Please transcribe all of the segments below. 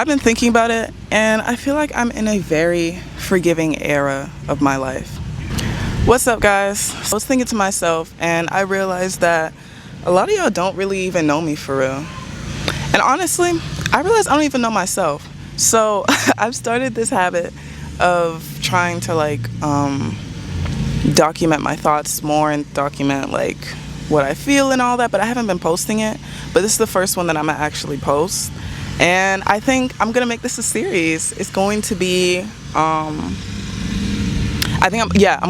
I've been thinking about it, and I feel like I'm in a very forgiving era of my life. What's up, guys? I was thinking to myself, and I realized that a lot of y'all don't really even know me for real. And honestly, I realized I don't even know myself. So I've started this habit of trying to document my thoughts more and document what I feel and all that, but I haven't been posting it. But this is the first one that I'm gonna actually post. And I think I'm gonna make this a series. It's going to be, I'm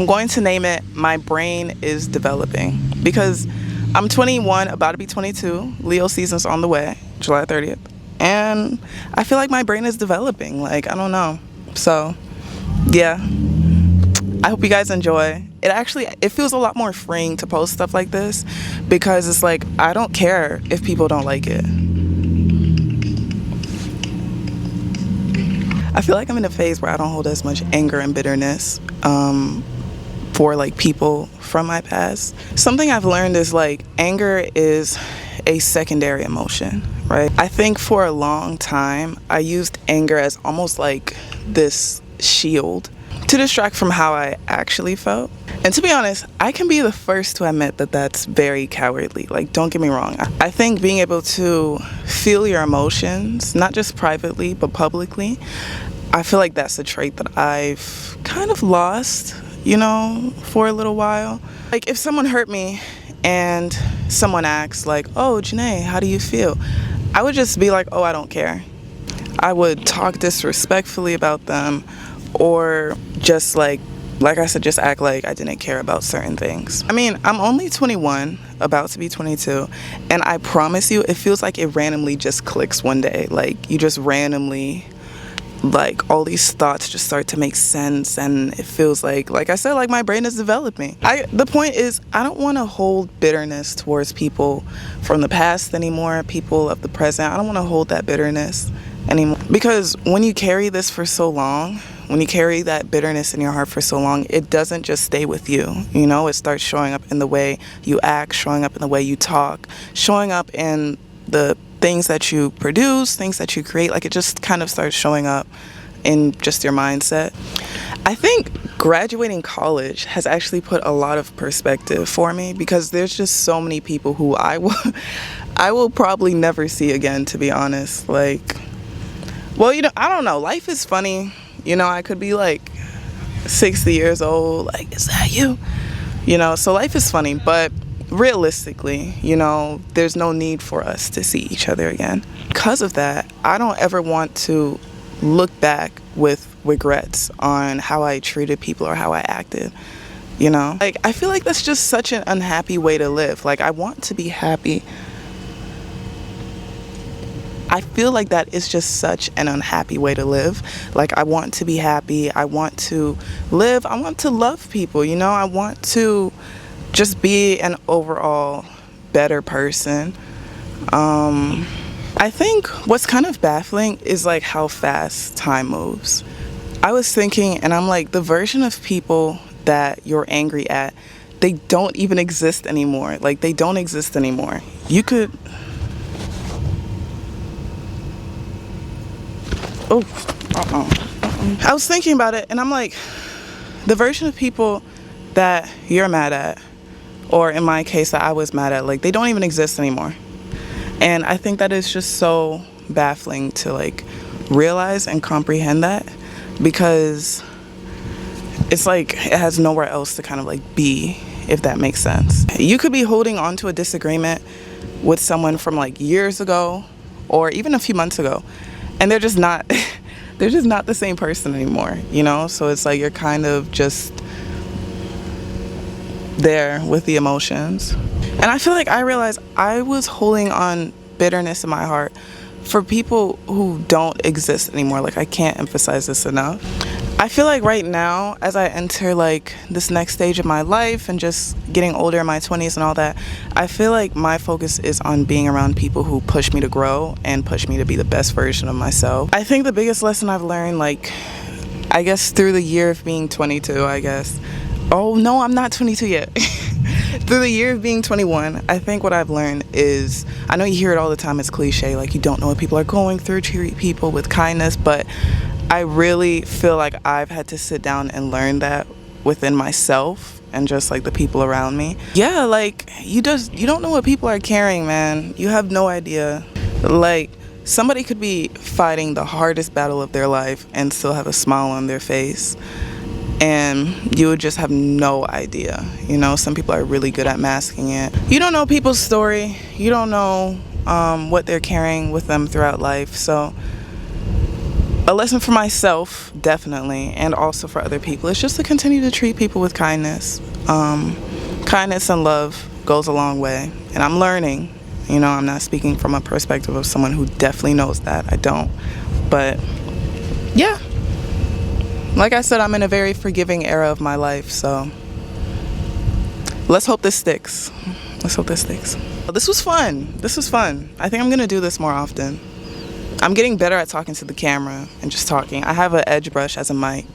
going to name it My Brain is Developing, because I'm 21, about to be 22. Leo season's on the way, July 30th. And I feel like my brain is developing, I don't know. So, yeah. I hope you guys enjoy. It feels a lot more freeing to post stuff like this, because it's I don't care if people don't like it. I feel like I'm in a phase where I don't hold as much anger and bitterness for people from my past. Something I've learned is anger is a secondary emotion, right? I think for a long time I used anger as almost this shield to distract from how I actually felt. And to be honest, I can be the first to admit that that's very cowardly. Don't get me wrong. I think being able to feel your emotions, not just privately, but publicly, I feel like that's a trait that I've kind of lost, for a little while. If someone hurt me and someone asks oh, Janae, how do you feel? I would just be oh, I don't care. I would talk disrespectfully about them, or just like I said, just act like I didn't care about certain things. I mean, I'm only 21, about to be 22, and I promise you, it feels like it randomly just clicks one day. You just randomly, all these thoughts just start to make sense, and it feels like I said, my brain is developing. The point is, I don't want to hold bitterness towards people from the past anymore, people of the present. I don't want to hold that bitterness anymore, because when you carry this for so long, when you carry that bitterness in your heart for so long, it doesn't just stay with you. It starts showing up in the way you act, showing up in the way you talk, showing up in the things that you produce, things that you create. It just kind of starts showing up in just your mindset. I think graduating college has actually put a lot of perspective for me, because there's just so many people who I will probably never see again, to be honest. I don't know. Life is funny. I could be 60 years old. Is that you? So life is funny, but realistically, there's no need for us to see each other again. Because of that, I don't ever want to look back with regrets on how I treated people or how I acted. I feel like that's just such an unhappy way to live. I want to be happy. I feel like that is just such an unhappy way to live. I want to be happy. I want to live. I want to love people, I want to just be an overall better person. I think what's kind of baffling is how fast time moves. I was thinking, and I'm the version of people that you're angry at, they don't even exist anymore. They don't exist anymore. You could... I was thinking about it, and I'm the version of people that you're mad at, or in my case that I was mad at, they don't even exist anymore. And I think that is just so baffling to realize and comprehend that, because it's it has nowhere else to kind of be, if that makes sense. You could be holding on to a disagreement with someone from years ago, or even a few months ago, and they're just not the same person anymore, So it's you're kind of just there with the emotions. And I feel I realized I was holding on bitterness in my heart for people who don't exist anymore. I can't emphasize this enough. I feel right now, as I enter this next stage of my life and just getting older in my 20s and all that, I feel my focus is on being around people who push me to grow and push me to be the best version of myself. I think the biggest lesson I've learned, I guess through the year of being 22, I guess. Oh no, I'm not 22 yet. Through the year of being 21, I think what I've learned is, I know you hear it all the time, it's cliche, like you don't know what people are going through, treat people with kindness, but I really feel like I've had to sit down and learn that within myself and just like the people around me. Yeah, like you don't know what people are carrying, man. You have no idea. Like somebody could be fighting the hardest battle of their life and still have a smile on their face, and you would just have no idea. You know, some people are really good at masking it. You don't know people's story. You don't know what they're carrying with them throughout life. So a lesson for myself, definitely, and also for other people, is just to continue to treat people with kindness. Kindness and love goes a long way, and I'm learning. You know, I'm not speaking from a perspective of someone who definitely knows that. I don't. But yeah. Like I said, I'm in a very forgiving era of my life, so let's hope this sticks. Let's hope this sticks. This was fun. This was fun. I think I'm gonna do this more often. I'm getting better at talking to the camera and just talking. I have an edge brush as a mic.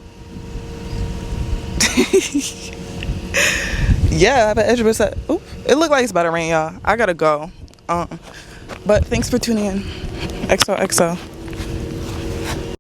Yeah, I have an edge brush. Oop, it looked like it's about to rain, y'all. I gotta go. But thanks for tuning in. XOXO.